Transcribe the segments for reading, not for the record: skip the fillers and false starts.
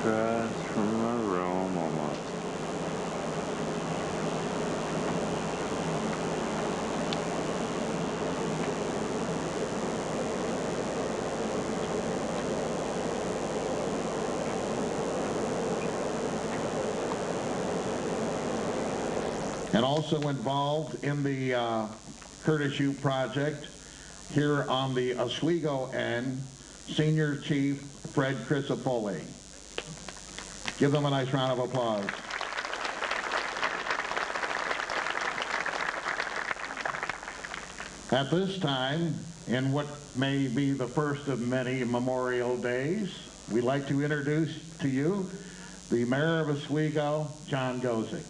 Across from the room almost. And also involved in the Curtis Shoup project here on the Oswego end, Senior Chief Fred Crisafulli. Give them a nice round of applause. At this time, in what may be the first of many Memorial Days, we'd like to introduce to you the Mayor of Oswego, John Gozick.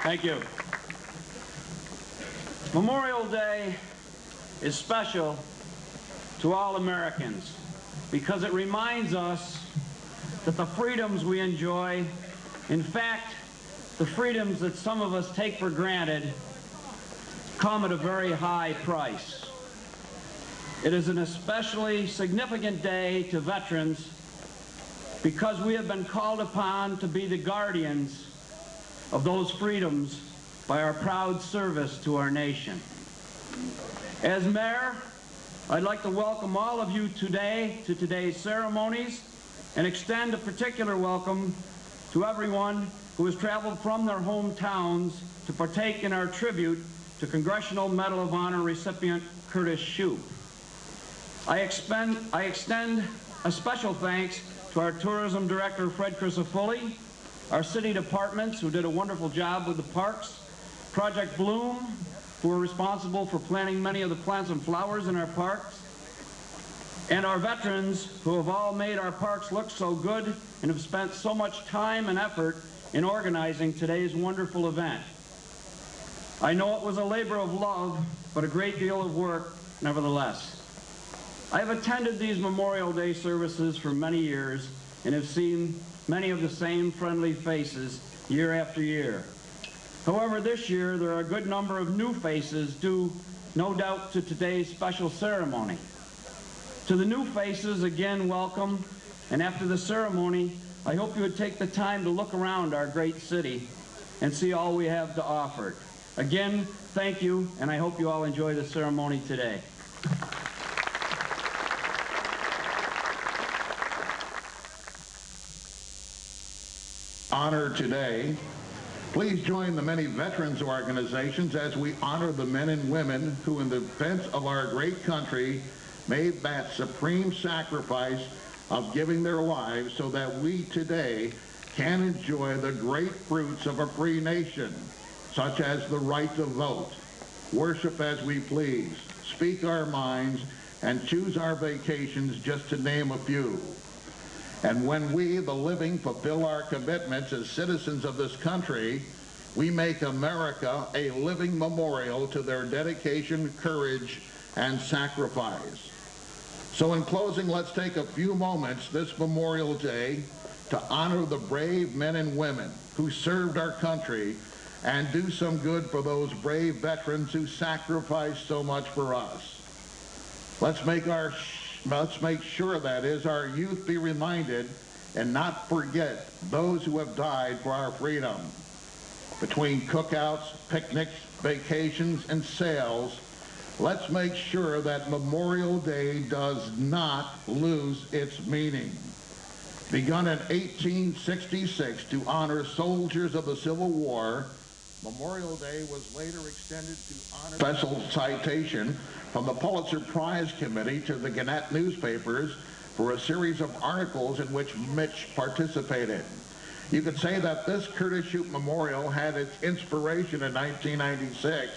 Thank you. Memorial Day is special to all Americans because it reminds us that the freedoms we enjoy, in fact, the freedoms that some of us take for granted, come at a very high price. It is an especially significant day to veterans because we have been called upon to be the guardians of those freedoms by our proud service to our nation. As mayor, I'd like to welcome all of you today to today's ceremonies and extend a particular welcome to everyone who has traveled from their hometowns to partake in our tribute to Congressional Medal of Honor recipient Curtis Shoup. I extend a special thanks to our Tourism Director Fred Crisafulli, our city departments who did a wonderful job with the parks, Project Bloom, who are responsible for planting many of the plants and flowers in our parks, and our veterans who have all made our parks look so good and have spent so much time and effort in organizing today's wonderful event. I know it was a labor of love, but a great deal of work nevertheless. I have attended these Memorial Day services for many years and have seen many of the same friendly faces year after year. However, this year there are a good number of new faces due, no doubt, to today's special ceremony. To the new faces, again, welcome, and after the ceremony, I hope you would take the time to look around our great city and see all we have to offer. Again, thank you, and I hope you all enjoy the ceremony today. Honor today. Please join the many veterans organizations as we honor the men and women who, in defense of our great country, made that supreme sacrifice of giving their lives so that we today can enjoy the great fruits of a free nation, such as the right to vote, worship as we please, speak our minds, and choose our vacations, just to name a few. And when we, the living, fulfill our commitments as citizens of this country, we make America a living memorial to their dedication, courage, and sacrifice. So in closing, let's take a few moments this Memorial Day to honor the brave men and women who served our country and do some good for those brave veterans who sacrificed so much for us. Let's make sure, that is, our youth be reminded and not forget those who have died for our freedom. Between cookouts, picnics, vacations, and sales, let's make sure that Memorial Day does not lose its meaning. Begun in 1866 to honor soldiers of the Civil War, Memorial Day was later extended to honor special citation from the Pulitzer Prize Committee to the Gannett newspapers for a series of articles in which Mitch participated. You could say that this Curtis Shoup Memorial had its inspiration in 1996.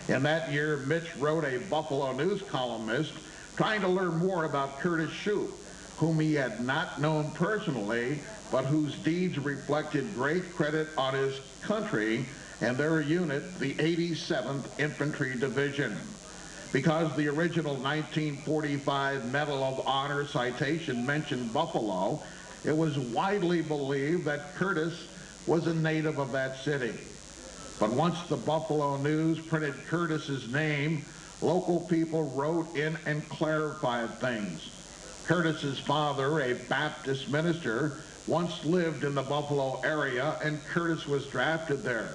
In that year, Mitch wrote a Buffalo News columnist trying to learn more about Curtis Shoup, whom he had not known personally, but whose deeds reflected great credit on his country and their unit, the 87th Infantry Division. Because the original 1945 Medal of Honor citation mentioned Buffalo, it was widely believed that Curtis was a native of that city. But once the Buffalo News printed Curtis's name local people wrote in and clarified things. Curtis's father, a Baptist minister, once lived in the Buffalo area, and Curtis was drafted there.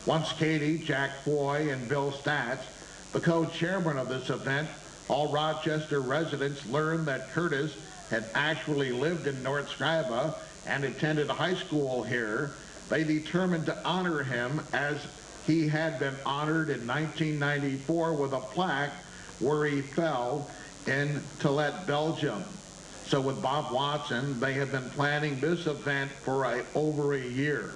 Once Katie, Jack Foy, and Bill Statz, the co-chairman of this event, all Rochester residents learned that Curtis had actually lived in North Scriba and attended high school here. They determined to honor him as he had been honored in 1994 with a plaque where he fell in Tillet, Belgium. So with Bob Watson, they have been planning this event for over a year.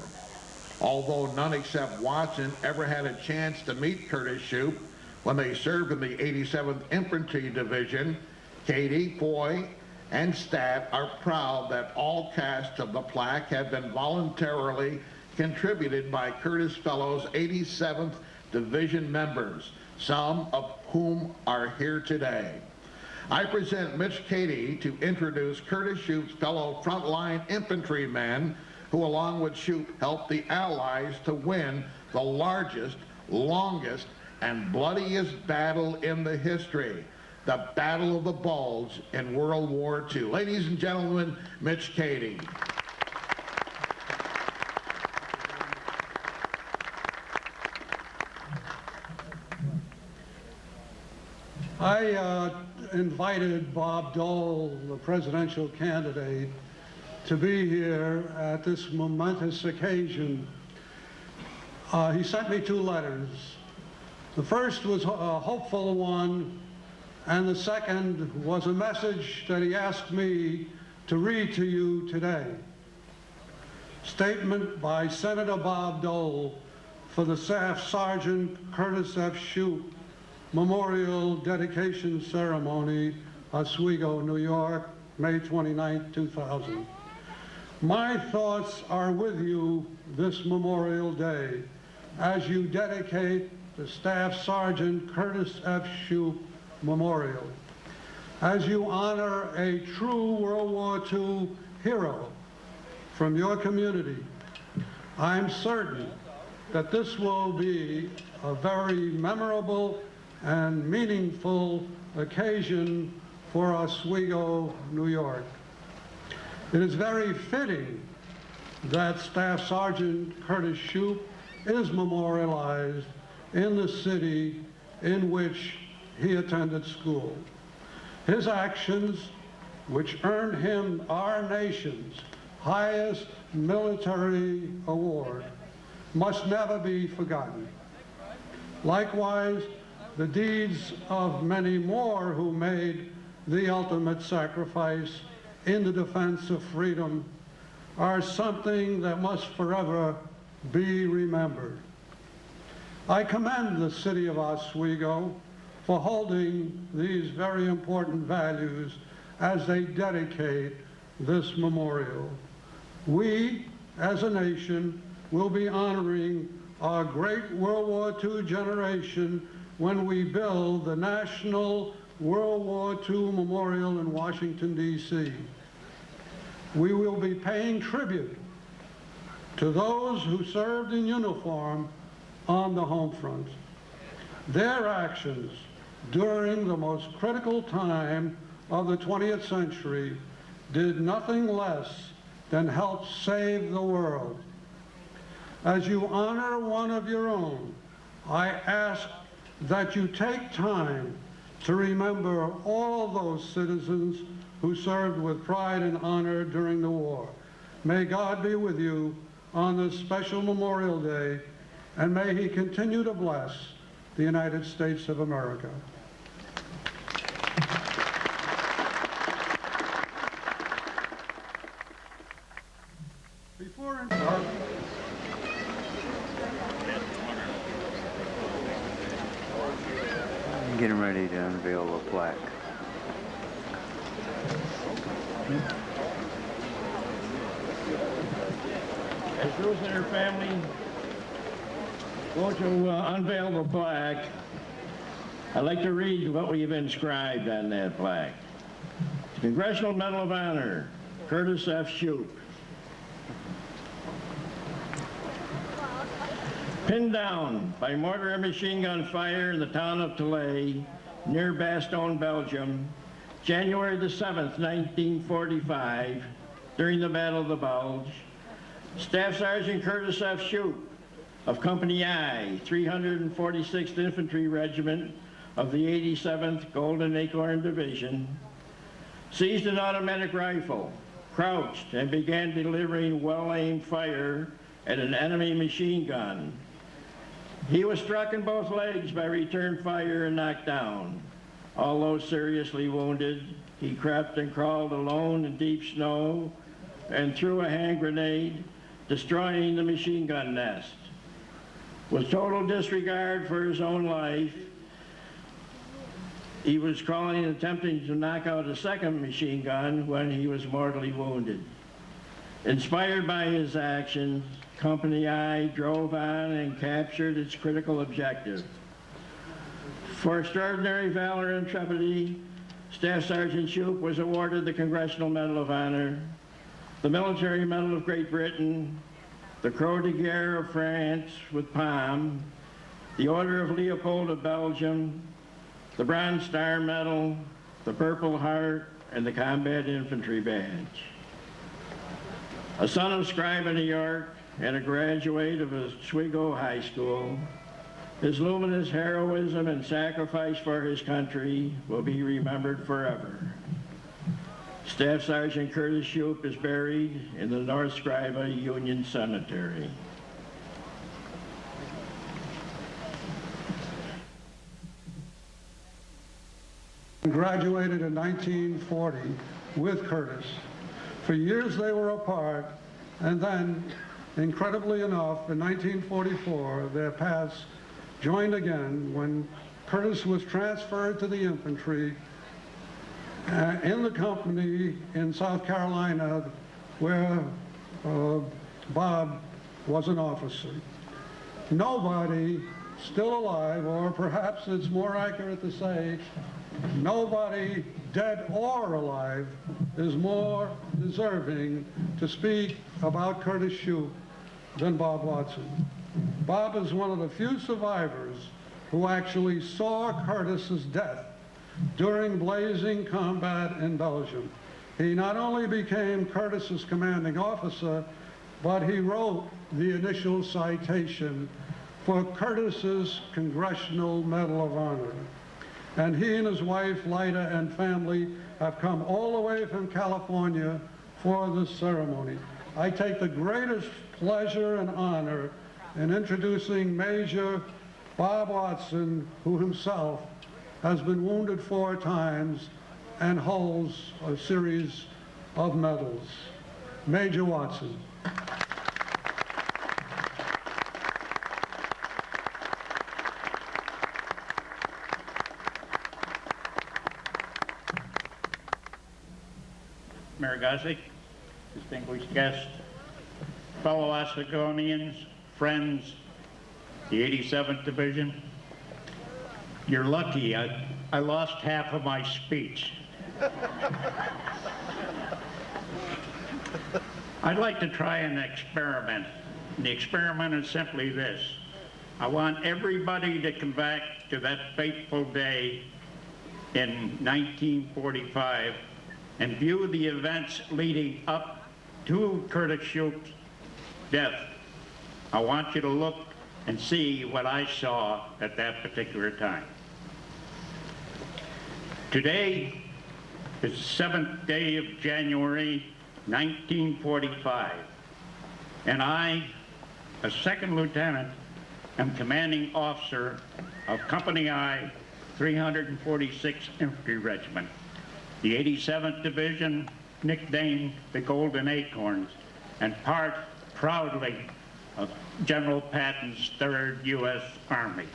Although none except Watson ever had a chance to meet Curtis Shoup when they served in the 87th Infantry Division, Katie, Foy, and Stat are proud that all casts of the plaque have been voluntarily contributed by Curtis Fellows' 87th Division members, some of whom are here today. I present Mitch Cady to introduce Curtis Shoup's fellow frontline infantrymen who, along with Shoup, helped the Allies to win the largest, longest, and bloodiest battle in the history, the Battle of the Bulge in World War II. Ladies and gentlemen, Mitch Cady. I invited Bob Dole, the presidential candidate, to be here at this momentous occasion. He sent me 2 letters. The first was a hopeful one, and the second was a message that he asked me to read to you today. Statement by Senator Bob Dole for the Staff Sergeant Curtis F. Shoup Memorial Dedication Ceremony, Oswego, New York, May 29, 2000. My thoughts are with you this Memorial Day as you dedicate the Staff Sergeant Curtis F. Shoup Memorial, as you honor a true World War II hero from your community. I'm certain that this will be a very memorable and meaningful occasion for Oswego, New York. It is very fitting that Staff Sergeant Curtis Shoup is memorialized in the city in which he attended school. His actions, which earned him our nation's highest military award, must never be forgotten. Likewise, the deeds of many more who made the ultimate sacrifice in the defense of freedom are something that must forever be remembered. I commend the city of Oswego for holding these very important values as they dedicate this memorial. We, as a nation, will be honoring our great World War II generation when we build the National World War II Memorial in Washington, D.C. We will be paying tribute to those who served in uniform on the home front. Their actions during the most critical time of the 20th century did nothing less than help save the world. As you honor one of your own, I ask that you take time to remember all those citizens who served with pride and honor during the war. May God be with you on this special Memorial Day, and may he continue to bless the United States of America. Getting ready to unveil the plaque. As Bruce and her family go to unveil the plaque, I'd like to read what we've inscribed on that plaque. Congressional Medal of Honor, Curtis F. Shoup. Pinned down by mortar and machine gun fire in the town of Calais, near Bastogne, Belgium, January the 7th, 1945, during the Battle of the Bulge, Staff Sergeant Curtis F. Shoup of Company I, 346th Infantry Regiment of the 87th Golden Acorn Division, seized an automatic rifle, crouched, and began delivering well-aimed fire at an enemy machine gun. He was struck in both legs by return fire and knocked down. Although seriously wounded, he crept and crawled alone in deep snow and threw a hand grenade, destroying the machine gun nest. With total disregard for his own life, he was crawling and attempting to knock out a second machine gun when he was mortally wounded. Inspired by his actions, Company I drove on and captured its critical objective. For extraordinary valor and intrepidity, Staff Sergeant Shoup was awarded the Congressional Medal of Honor, the Military Medal of Great Britain, the Croix de Guerre of France with Palm, the Order of Leopold of Belgium, the Bronze Star Medal, the Purple Heart, and the Combat Infantry Badge. A son of Scribe in New York and a graduate of Oswego High School, his luminous heroism and sacrifice for his country will be remembered forever. Staff Sergeant Curtis Shoup is buried in the North Scribe Union Cemetery. Graduated in 1940 with Curtis. For years they were apart, and then, incredibly enough, in 1944, their paths joined again when Curtis was transferred to the infantry in the company in South Carolina, where Bob was an officer. Nobody still alive, or perhaps it's more accurate to say, nobody dead or alive is more deserving to speak about Curtis Shoup than Bob Watson. Bob is one of the few survivors who actually saw Curtis's death during blazing combat in Belgium. He not only became Curtis's commanding officer, but he wrote the initial citation for Curtis's Congressional Medal of Honor. And he and his wife, Lyda, and family have come all the way from California for this ceremony. I take the greatest pleasure and honor in introducing Major Bob Watson, who himself has been wounded 4 times and holds a series of medals. Major Watson. Marigazic, distinguished guests, fellow Oswegonians, friends, the 87th Division. You're lucky, I lost half of my speech. I'd like to try an experiment. The experiment is simply this. I want everybody to come back to that fateful day in 1945 and view the events leading up to Curtis Shoup's death. I want you to look and see what I saw at that particular time. Today is the 7th day of January, 1945, and I, a second lieutenant, am commanding officer of Company I, 346th Infantry Regiment, the 87th Division, nicknamed the Golden Acorns, and part, proudly, of General Patton's 3rd U.S. Army.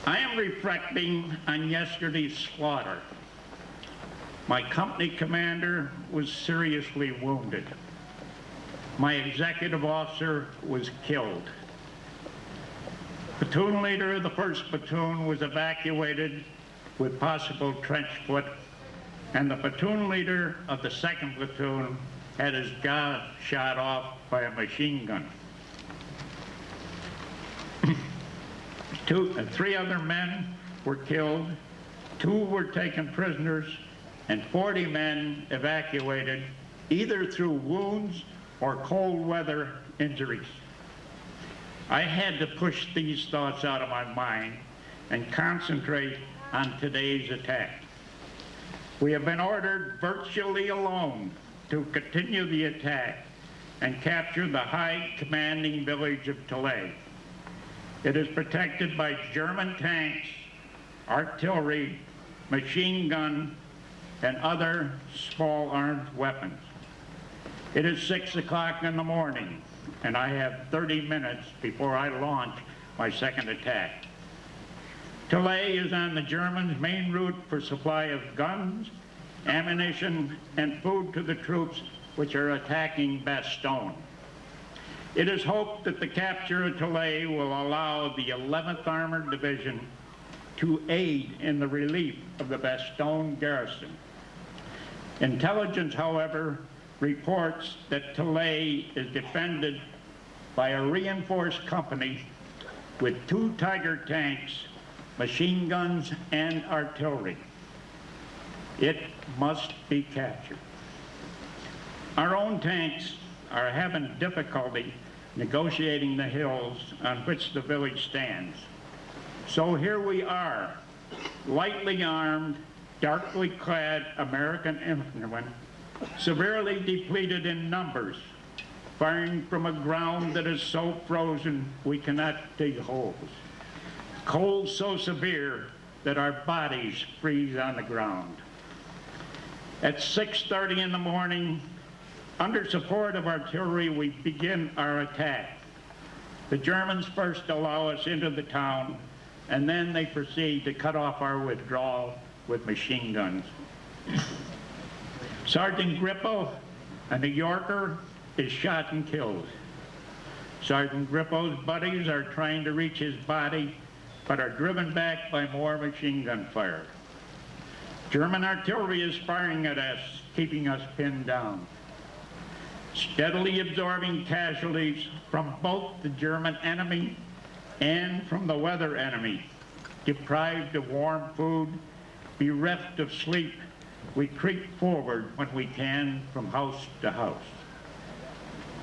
I am reflecting on yesterday's slaughter. My company commander was seriously wounded. My executive officer was killed. Platoon leader of the 1st platoon was evacuated with possible trench foot, and the platoon leader of the 2nd platoon had his jaw shot off by a machine gun. Three other men were killed, 2 were taken prisoners, and 40 men evacuated, either through wounds or cold weather injuries. I had to push these thoughts out of my mind and concentrate on today's attack. We have been ordered virtually alone to continue the attack and capture the high commanding village of Tilley. It is protected by German tanks, artillery, machine gun, and other small armed weapons. It is 6 o'clock in the morning, and I have 30 minutes before I launch my second attack. Tilley is on the Germans' main route for supply of guns, ammunition, and food to the troops which are attacking Bastogne. It is hoped that the capture of Tilley will allow the 11th Armored Division to aid in the relief of the Bastogne garrison. Intelligence, however, reports that Tilley is defended by a reinforced company with 2 Tiger tanks, machine guns, and artillery. It must be captured. Our own tanks are having difficulty negotiating the hills on which the village stands. So here we are, lightly armed, darkly clad American infantrymen, severely depleted in numbers, firing from a ground that is so frozen we cannot dig holes. Cold so severe that our bodies freeze on the ground. At 6:30 in the morning, under support of artillery, we begin our attack. The Germans first allow us into the town, and then they proceed to cut off our withdrawal with machine guns. Sergeant Grippo, a New Yorker, is shot and killed. Sergeant Grippo's buddies are trying to reach his body, but are driven back by more machine gun fire. German artillery is firing at us, keeping us pinned down. Steadily absorbing casualties from both the German enemy and from the weather enemy. Deprived of warm food, bereft of sleep, we creep forward when we can from house to house.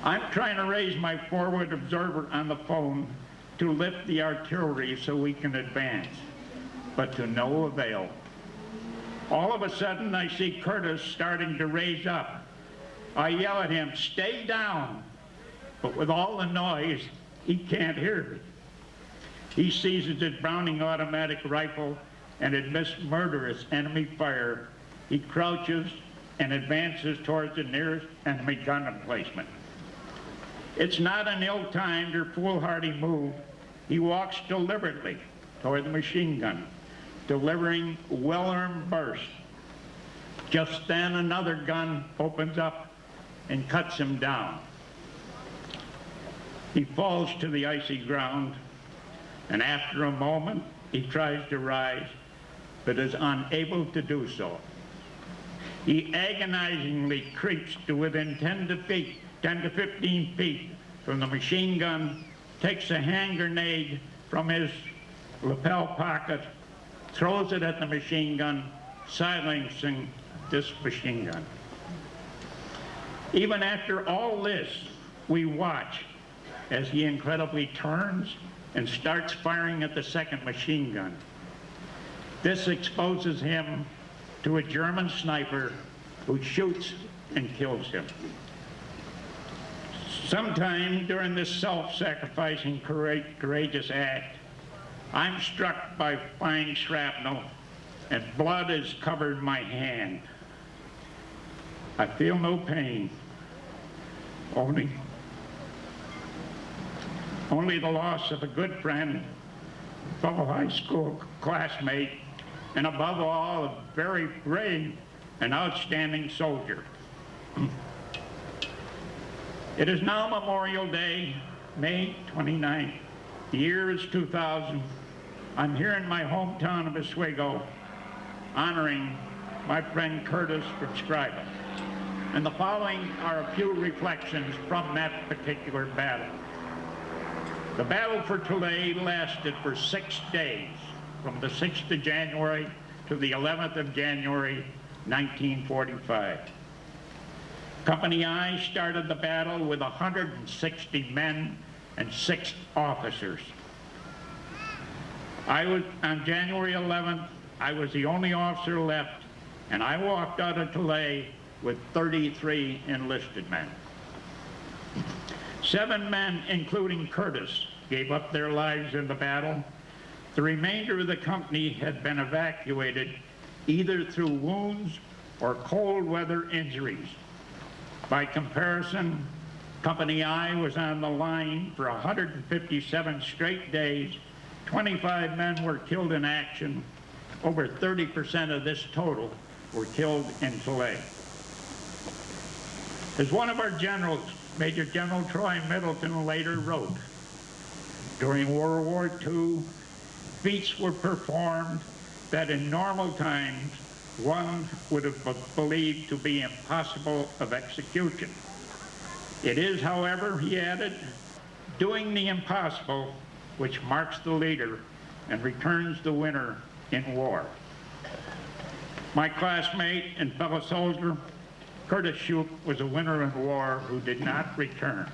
I'm trying to raise my forward observer on the phone to lift the artillery so we can advance, but to no avail. All of a sudden, I see Curtis starting to raise up. I yell at him, "Stay down!" But with all the noise, he can't hear me. He seizes his Browning automatic rifle and amidst murderous enemy fire, he crouches and advances towards the nearest enemy gun emplacement. It's not an ill-timed or foolhardy move. He walks deliberately toward the machine gun, delivering well-earned bursts. Just then another gun opens up and cuts him down. He falls to the icy ground, and after a moment he tries to rise, but is unable to do so. He agonizingly creeps to within 10 to 15 feet from the machine gun, takes a hand grenade from his lapel pocket, throws it at the machine gun, silencing this machine gun. Even after all this, we watch as he incredibly turns and starts firing at the second machine gun. This exposes him to a German sniper who shoots and kills him. Sometime during this self-sacrificing, courageous act, I'm struck by flying shrapnel and blood has covered my hand. I feel no pain, only the loss of a good friend, fellow high school classmate, and above all, a very brave and outstanding soldier. It is now Memorial Day, May 29th. The year is 2000. I'm here in my hometown of Oswego, honoring my friend Curtis from Scriba. And the following are a few reflections from that particular battle. The battle for Tulay lasted for 6 days, from the 6th of January to the 11th of January, 1945. Company I started the battle with 160 men and 6 officers. On January 11th, I was the only officer left, and I walked out of Tulay with 33 enlisted men. 7 men, including Curtis, gave up their lives in the battle. The remainder of the company had been evacuated either through wounds or cold weather injuries. By comparison, Company I was on the line for 157 straight days. 25 men were killed in action. Over 30% of this total were killed in Tulay. As one of our generals, Major General Troy Middleton, later wrote, during World War II, feats were performed that in normal times one would have believed to be impossible of execution. It is, however, he added, doing the impossible which marks the leader and returns the winner in war. My classmate and fellow soldier, Curtis Shoup, was a winner in war who did not return.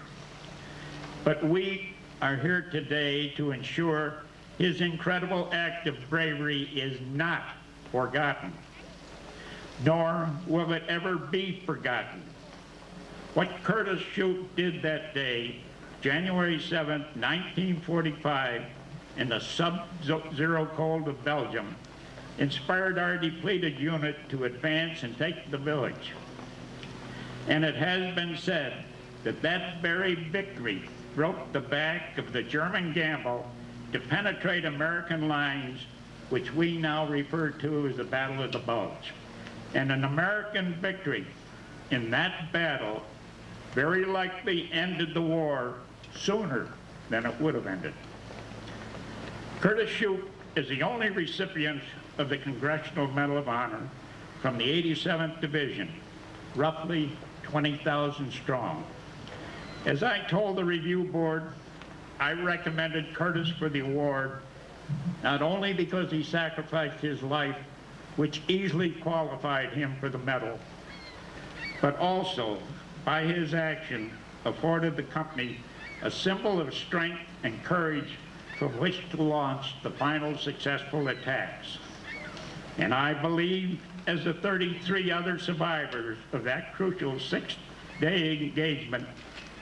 But we are here today to ensure his incredible act of bravery is not forgotten, nor will it ever be forgotten. What Curtis Shoup did that day, January 7, 1945, in the sub-zero cold of Belgium, inspired our depleted unit to advance and take the village. And it has been said that that very victory broke the back of the German gamble to penetrate American lines, which we now refer to as the Battle of the Bulge. And an American victory in that battle very likely ended the war sooner than it would have ended. Curtis Shoup is the only recipient of the Congressional Medal of Honor from the 87th Division, roughly 20,000 strong. As I told the review board, I recommended Curtis for the award, not only because he sacrificed his life, which easily qualified him for the medal, but also by his action afforded the company a symbol of strength and courage from which to launch the final successful attacks. And I believe, as the 33 other survivors of that crucial 6-day engagement,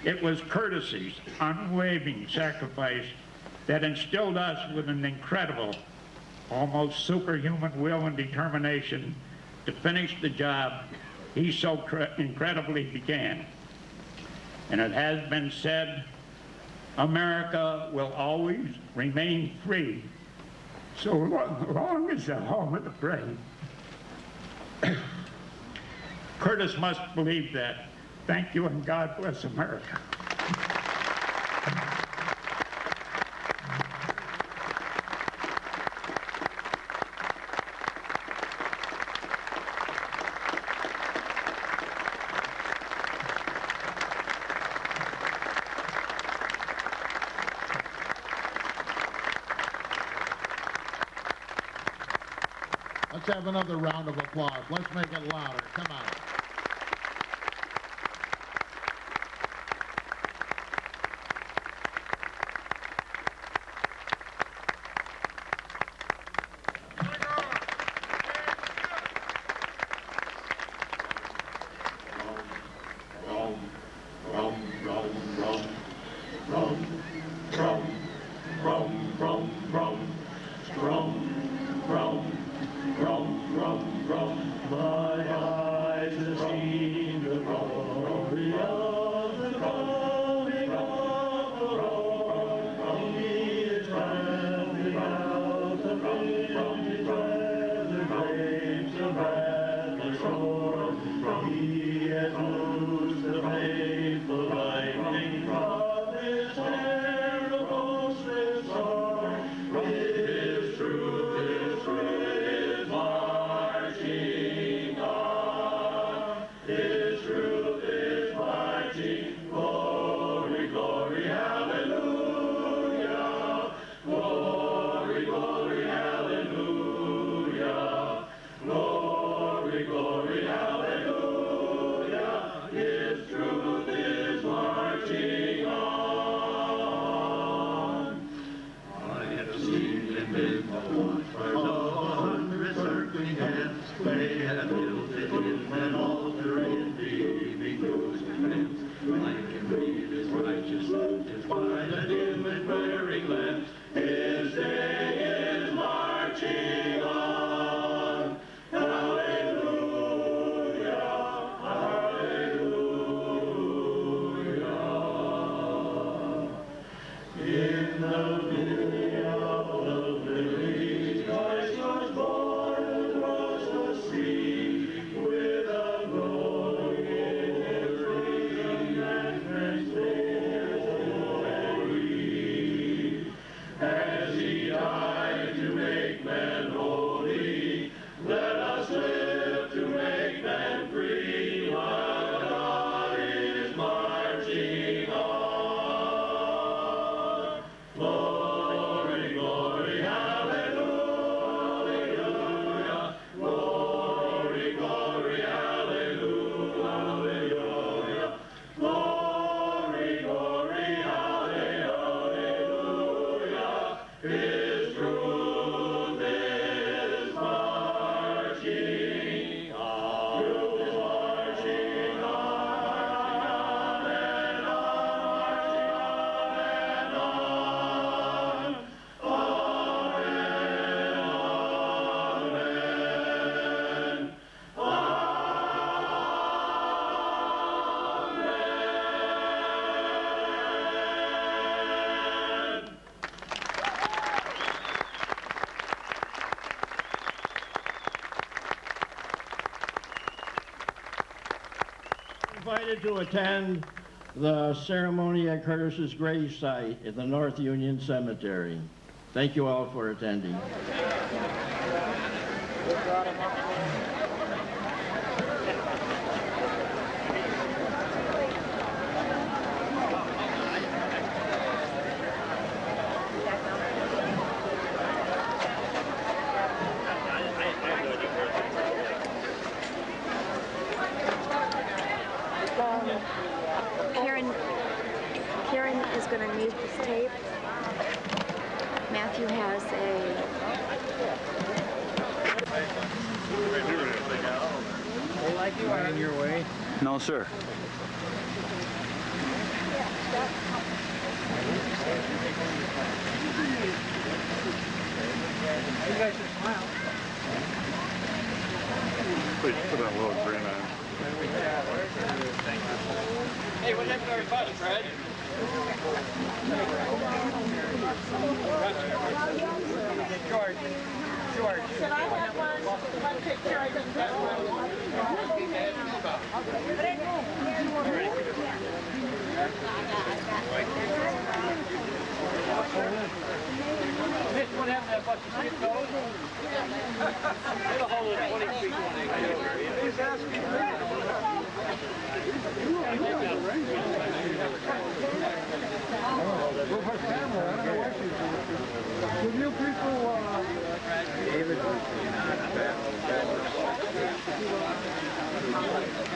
it was Curtis's unwavering sacrifice that instilled us with an incredible, almost superhuman will and determination to finish the job he so incredibly began. And it has been said, America will always remain free so long as the home of the brave. Curtis must believe that. Thank you, and God bless America. Let's have another round of applause. Let's make it louder. Come on. invited to attend the ceremony at Curtis's gravesite at the North Union Cemetery. Thank you all for attending. Karen is going to need this tape. Matthew has a... They like you in your way? No, sir. You guys should smile. Please put that little grin on. Hey, what happened to our bus, Fred? George. Can I have one picture? I didn't get one. Mitch, what happened to that bus? You see it go? It'll hold it 20 feet when they get over here. He's asking Would you people,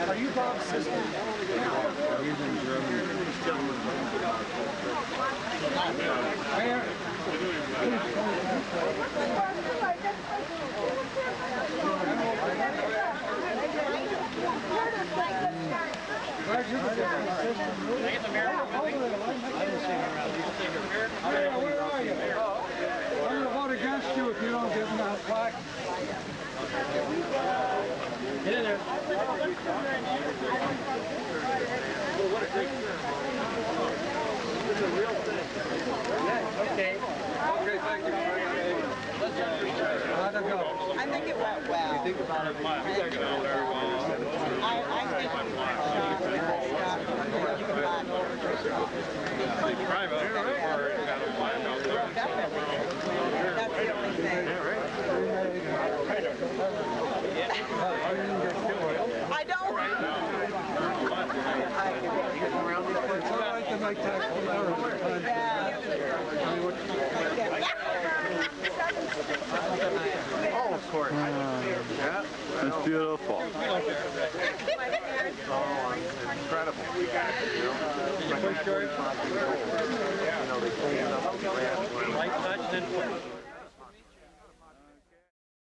are you Bob's sister? Where are you? I'm going to vote against you if you don't give me that plaque. Get in there. Okay. Okay, thank you. How'd it go? I think it went well. You think about it, I think you can run over to definitely. That's the only thing. I don't. It's all right to make tactful errors from time to time. Oh, of course. Yeah. That's beautiful. Oh, incredible. You know, they clean it up. Light touch, then